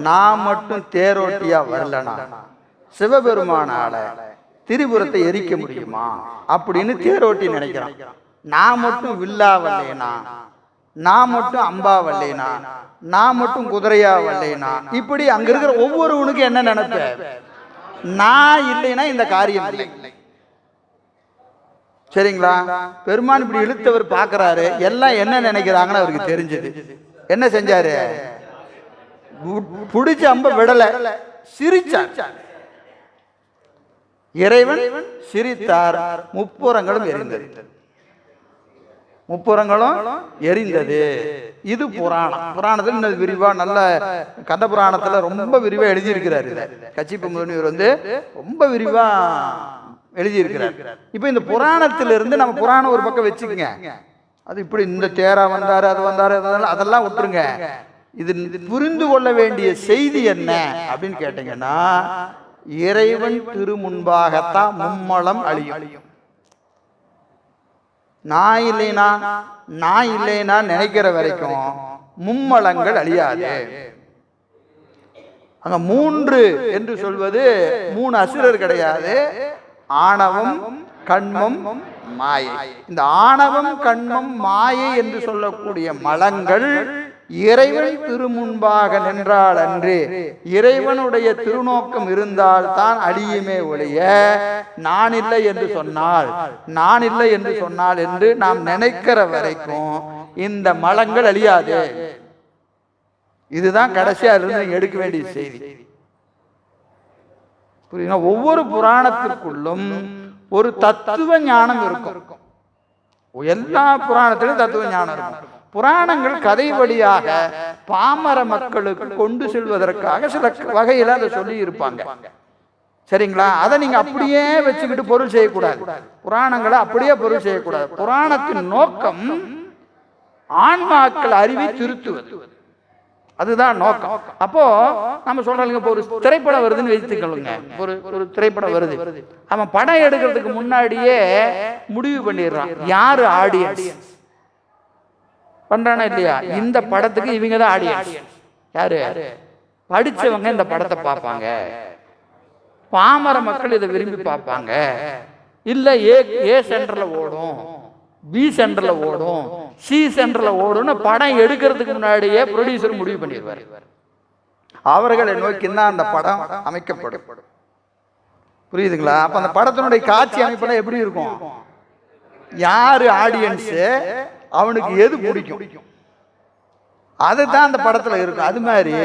நான் மட்டும் தேரோட்டியா வரலனா சிவபெருமானால திரிபுரத்தை எரிக்க முடியுமா அப்படின்னு தேரோட்டி நினைக்கிறான். நான் மட்டும் வில்லா வரலேனா, நான் மட்டும் அம்பா வரலேனா, நான் மட்டும் குதிரையா வரலேனா, இப்படி அங்க இருக்கிற ஒவ்வொருவனுக்கும் என்ன நினைப்ப, நான் இல்லைன்னா இந்த காரியம் இல்லை. சரிங்களா? பெருமான் இப்படி இழுத்தவர் பார்க்கிறாரு, எல்லாம் என்ன நினைக்கிறாங்கன்னு அவருக்கு தெரிஞ்சது. என்ன செஞ்சாரு? புடிச்ச அம்ப விடல, சிரிச்சார். இறைவன் சிரித்தார், முப்புறங்களும் எரிந்தது. முப்புறங்களும் எரிந்தது. இது புராணம். புராணத்தில் இன்னும் விரிவா, நல்ல கந்த புராணத்துல ரொம்ப விரிவா எழுதியிருக்கிறார். கச்சிப்ப முனிவர் ரொம்ப விரிவா எழுதியிருக்கிறார். இப்ப இந்த புராணத்திலிருந்து நம்ம புராணம் ஒரு பக்கம் வச்சுக்கங்க. அது இப்படி இந்த தேரா வந்தாரு, அது வந்தாரு, அதெல்லாம் விட்டுருங்க. இது புரிந்து கொள்ள வேண்டிய செய்தி என்ன அப்படின்னு கேட்டீங்கன்னா, இறைவன் திருமுன்பாகத்தான் மும்மலம் அழியும். நான் இல்லைனா நினைக்கிற வரைக்கும் மும்மலங்கள் அழியாது. அங்க 3 என்று சொல்வது 3 அசுரர் கிடையாது. ஆணவம், கண்மம், மாயை. இந்த ஆணவம், கண்மம், மாயை என்று சொல்லக்கூடிய மலங்கள் இறைவன் திருமுன்பாக நின்றால் அன்று, இறைவனுடைய திருநோக்கம் இருந்தால் தான் அழியுமே ஒழிய, நான் இல்லை என்று சொன்னால் என்று நாம் நினைக்கிற வரைக்கும் இந்த மலங்கள் அழியாது. இதுதான் கடைசியா இருந்து எடுக்க வேண்டிய செய்தி. புரியுங்க? ஒவ்வொரு புராணத்திற்குள்ளும் ஒரு தத்துவ ஞானம் இருக்கும். எல்லா புராணத்திலும் தத்துவ ஞானம் இருக்கும். புராணங்கள் கதை வழியாக பாமர மக்களுக்கு கொண்டு செல்வதற்காக சில வகையில அதை சொல்லி இருப்பாங்க. சரிங்களா? அதை நீங்க அப்படியே வச்சுக்கிட்டு பொருள் செய்யக்கூடாது. புராணங்களை அப்படியே பொருள் செய்யக்கூடாது. புராணத்தின் நோக்கம் ஆன்மாக்கள் அறிவை திருத்துவது, அதுதான் நோக்கம். அப்போ நம்ம சொல்றோம், இப்போ ஒரு திரைப்படம் வருதுன்னு வைத்துக்கொள்ளுங்க. ஒரு திரைப்படம் வருது, அவன் படம் எடுக்கிறதுக்கு முன்னாடியே முடிவு பண்ணிடுறான் யாரு ஆடியன்ஸ் பண்றானா இல்லையா. இந்த படத்துக்கு இவங்க தான் ஆடியன்ஸ். யாரு? படிச்சவங்க இந்த படத்தை பார்ப்பாங்க, பாமர மக்கள் இதை விரும்பி பார்ப்பாங்க. இல்ல ஏ சென்டர்ல ஓடும், பி சென்டர்ல ஓடும், சி சென்டர்ல ஓடும்னு படம் எடுக்கிறதுக்கு முன்னாடியே ப்ரொடியூசர் முடிவு பண்ணிடுவார். அவர்களை நோக்கி தான் அந்த படம் அமைக்கப்படும். புரியுதுங்களா? அப்ப அந்த படத்தினுடைய காட்சி அமைப்புல எப்படி இருக்கும், யாரு ஆடியன்ஸ், அவனுக்கு எது பிடிக்கும், அதுதான் அந்த படத்துல இருக்கும். அது மாதிரி